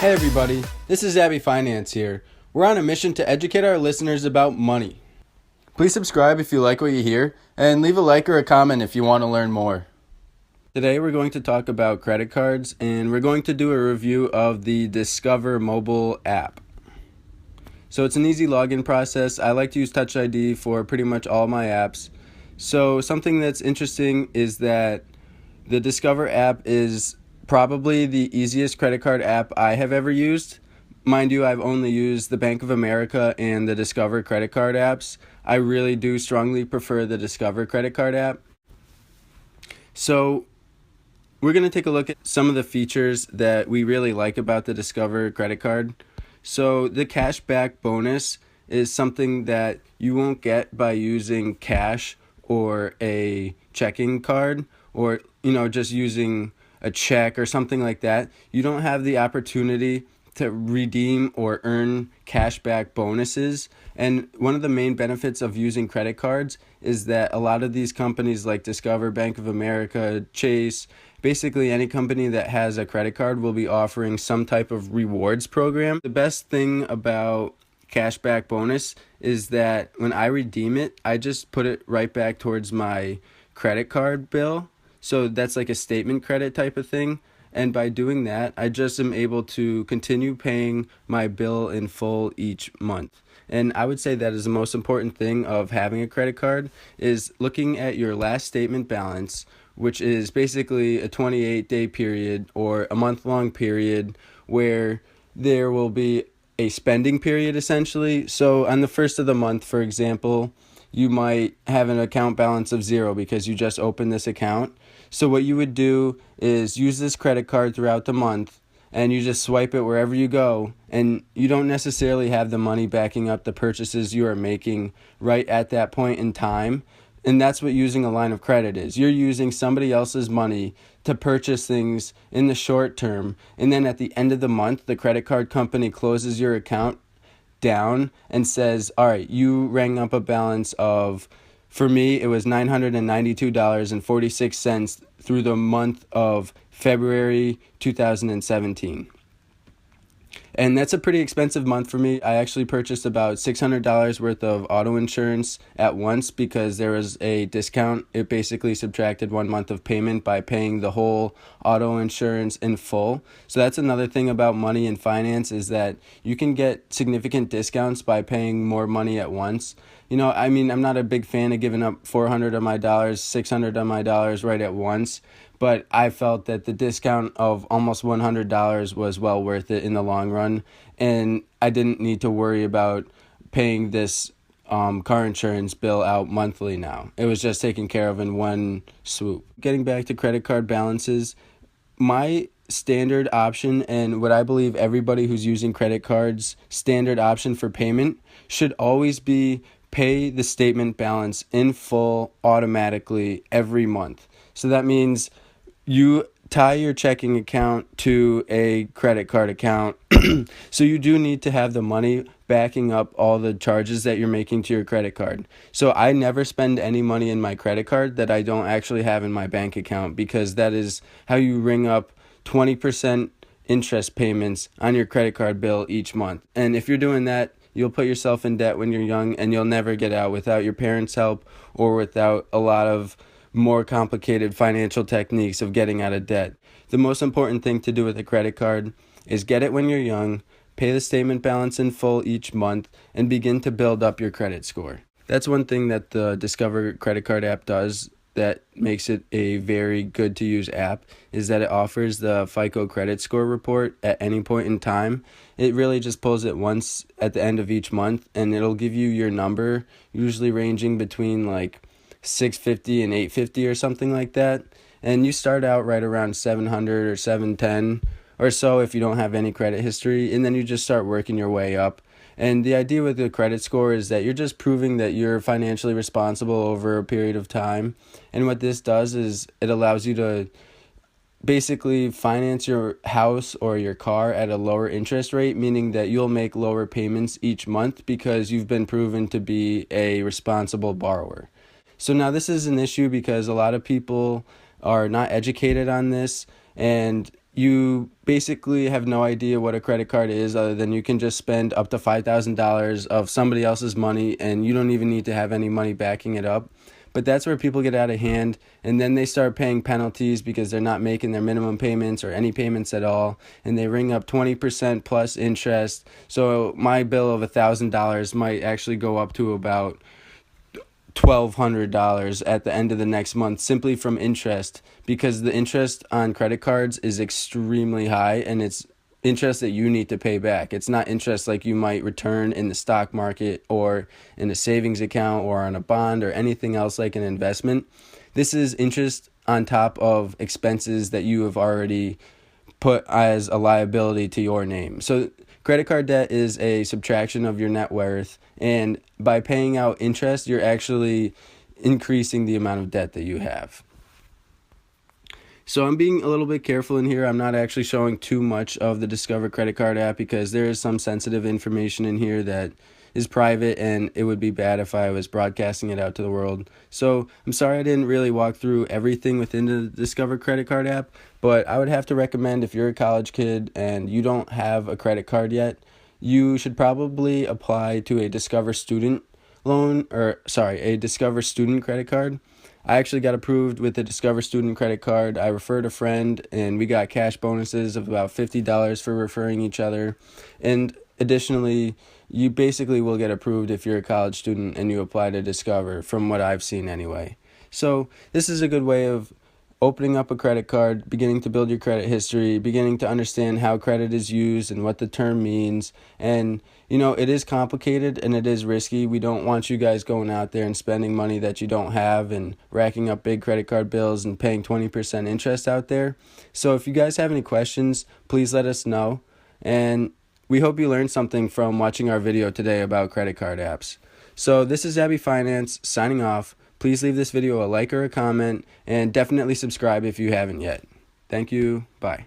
Hey everybody, this is Abby Finance here. We're on a mission to educate our listeners about money. Please subscribe if you like what you hear, and leave a like or a comment if you want to learn more. Today we're going to talk about credit cards, and we're going to do a review of the Discover mobile app. So it's an easy login process. I like to use Touch ID for pretty much all my apps. So something that's interesting is that the Discover app is probably the easiest credit card app I have ever used. Mind you, I've only used the Bank of America and the Discover credit card apps. I really do strongly prefer the Discover credit card app. So we're going to take a look at some of the features that we really like about the Discover credit card. So the cashback bonus is something that you won't get by using cash or a checking card, or just using a check or something like that. You don't have the opportunity to redeem or earn cashback bonuses. And one of the main benefits of using credit cards is that a lot of these companies like Discover, Bank of America, Chase, basically any company that has a credit card will be offering some type of rewards program. The best thing about cashback bonus is that when I redeem it, I just put it right back towards my credit card bill. So that's like a statement credit type of thing. And by doing that, I just am able to continue paying my bill in full each month. And I would say that is the most important thing of having a credit card, is looking at your last statement balance, which is basically a 28-day period or a month-long period where there will be a spending period essentially. So on the first of the month, for example, you might have an account balance of 0 because you just opened this account. So what you would do is use this credit card throughout the month, and you just swipe it wherever you go, and you don't necessarily have the money backing up the purchases you are making right at that point in time. And that's what using a line of credit is. You're using somebody else's money to purchase things in the short term, and then at the end of the month, the credit card company closes your account down and says, all right, you rang up a balance of, for me, it was $992.46 through the month of February 2017. And that's a pretty expensive month for me. I actually purchased about $600 worth of auto insurance at once because there was a discount. It basically subtracted 1 month of payment by paying the whole auto insurance in full. So that's another thing about money and finance, is that you can get significant discounts by paying more money at once. I'm not a big fan of giving up $400 of my dollars, $600 of my dollars right at once. But I felt that the discount of almost $100 was well worth it in the long run. And I didn't need to worry about paying this car insurance bill out monthly now. It was just taken care of in one swoop. Getting back to credit card balances, my standard option, and what I believe everybody who's using credit cards standard option for payment, should always be pay the statement balance in full automatically every month. So that means you tie your checking account to a credit card account. So you do need to have the money backing up all the charges that you're making to your credit card. So I never spend any money in my credit card that I don't actually have in my bank account, because that is how you ring up 20% interest payments on your credit card bill each month. And if you're doing that, you'll put yourself in debt when you're young, and you'll never get out without your parents' help or without a lot of more complicated financial techniques of getting out of debt. The most important thing to do with a credit card is get it when you're young, pay the statement balance in full each month, and begin to build up your credit score. That's one thing that the Discover credit card app does that makes it a very good to use app, is that it offers the FICO credit score report at any point in time. It really just pulls it once at the end of each month, and it'll give you your number, usually ranging between like 650 and 850 or something like that. And you start out right around 700 or 710 or so if you don't have any credit history, and then you just start working your way up. And the idea with the credit score is that you're just proving that you're financially responsible over a period of time. And what this does is it allows you to basically finance your house or your car at a lower interest rate, meaning that you'll make lower payments each month because you've been proven to be a responsible borrower. So now this is an issue because a lot of people are not educated on this, and you basically have no idea what a credit card is, other than you can just spend up to $5,000 of somebody else's money and you don't even need to have any money backing it up. But that's where people get out of hand, and then they start paying penalties because they're not making their minimum payments or any payments at all, and they ring up 20% plus interest. So my bill of $1,000 might actually go up to about $1,200 at the end of the next month, simply from interest, because the interest on credit cards is extremely high, and it's interest that you need to pay back. It's not interest like you might return in the stock market or in a savings account or on a bond or anything else like an investment. This is interest on top of expenses that you have already put as a liability to your name. So credit card debt is a subtraction of your net worth, and by paying out interest, you're actually increasing the amount of debt that you have. So I'm being a little bit careful in here. I'm not actually showing too much of the Discover credit card app because there is some sensitive information in here that is private, and it would be bad if I was broadcasting it out to the world. So I'm sorry I didn't really walk through everything within the Discover credit card app, but I would have to recommend, if you're a college kid and you don't have a credit card yet, you should probably apply to a Discover student a Discover student credit card. I actually got approved with the Discover student credit card. I referred a friend, and we got cash bonuses of about $50 for referring each other. And additionally, you basically will get approved if you're a college student and you apply to Discover, from what I've seen anyway. So this is a good way of opening up a credit card, beginning to build your credit history, beginning to understand how credit is used and what the term means. And, it is complicated and it is risky. We don't want you guys going out there and spending money that you don't have and racking up big credit card bills and paying 20% interest out there. So if you guys have any questions, please let us know. And we hope you learned something from watching our video today about credit card apps. So this is Abby Finance signing off. Please leave this video a like or a comment, and definitely subscribe if you haven't yet. Thank you. Bye.